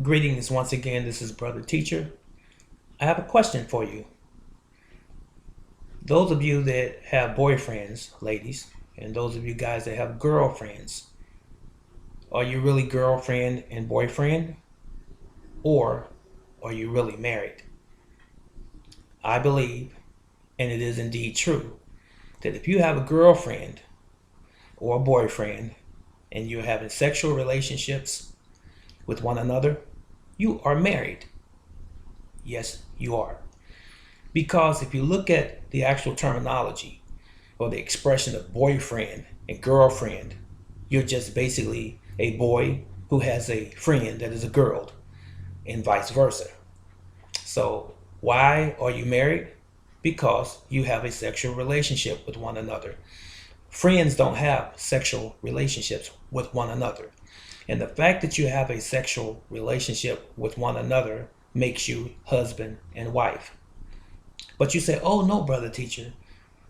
Greetings once again. This is Brother Teacher. I have a question for you. Those of you that have boyfriends, ladies, and those of you guys that have girlfriends, are you really girlfriend and boyfriend? Or are you really married? I believe, and it is indeed true, that if you have a girlfriend or a boyfriend and you're having sexual relationships with one another, you are married. Yes, you are. Because if you look at the actual terminology or the expression of boyfriend and girlfriend, you're just basically a boy who has a friend that is a girl, and vice versa. So, why are you married? Because you have a sexual relationship with one another. Friends don't have sexual relationships with one another. And the fact that you have a sexual relationship with one another makes you husband and wife. But you say, oh no, brother teacher,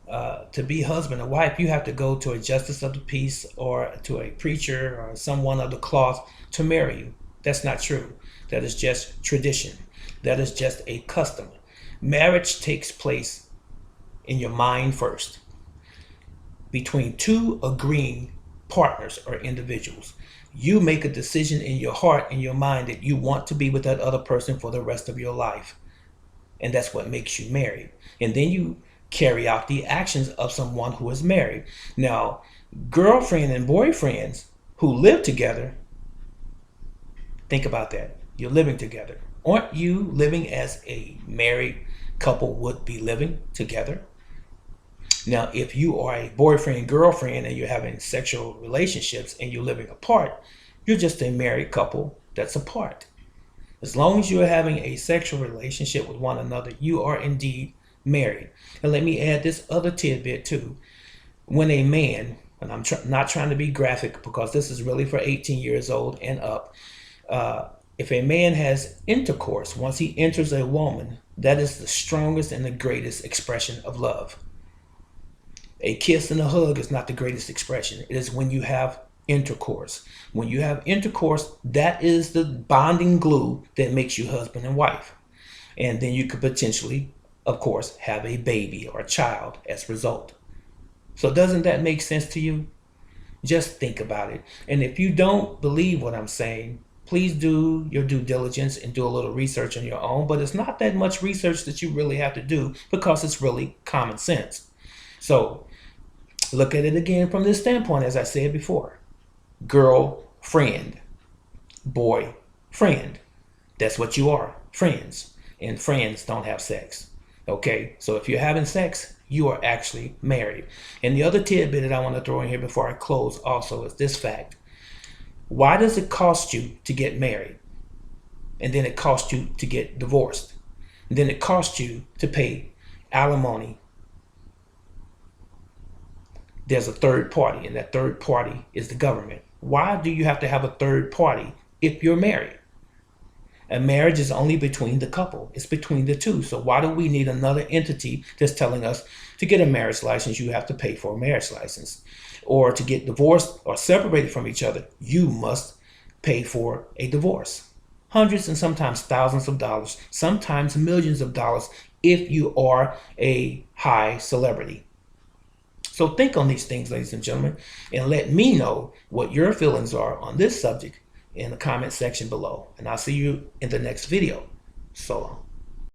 to be husband and wife, you have to go to a justice of the peace or to a preacher or someone of the cloth to marry you. That's not true. That is just tradition. That is just a custom. Marriage takes place in your mind first, between two agreeing partners or individuals. You make a decision in your heart and your mind that you want to be with that other person for the rest of your life. And that's what makes you married. And then you carry out the actions of someone who is married. Now, girlfriend and boyfriends who live together, think about that. You're living together. Aren't you living as a married couple would be living together? Now, if you are a boyfriend, girlfriend, and you're having sexual relationships and you're living apart, you're just a married couple that's apart. As long as you're having a sexual relationship with one another, you are indeed married. And let me add this other tidbit too. When a man, and I'm not trying to be graphic because this is really for 18 years old and up, if a man has intercourse, once he enters a woman, that is the strongest and the greatest expression of love. A kiss and a hug is not the greatest expression. It is when you have intercourse. When you have intercourse, that is the bonding glue that makes you husband and wife. And then you could potentially, of course, have a baby or a child as a result. So doesn't that make sense to you? Just think about it. And if you don't believe what I'm saying, please do your due diligence and do a little research on your own. But it's not that much research that you really have to do because it's really common sense. So look at it again from this standpoint, as I said before. Girl, friend, boy, friend. That's what you are, friends. And friends don't have sex. Okay, so if you're having sex, you are actually married. And the other tidbit that I want to throw in here before I close also is this fact. Why does it cost you to get married? And then it costs you to get divorced. And then it costs you to pay alimony. There's a third party, and that third party is the government. Why do you have to have a third party if you're married? A marriage is only between the couple. It's between the two. So why do we need another entity that's telling us to get a marriage license, you have to pay for a marriage license? Or to get divorced or separated from each other, you must pay for a divorce. Hundreds and sometimes thousands of dollars, sometimes millions of dollars if you are a high celebrity. So think on these things, ladies and gentlemen, and let me know what your feelings are on this subject in the comment section below. And I'll see you in the next video. So long.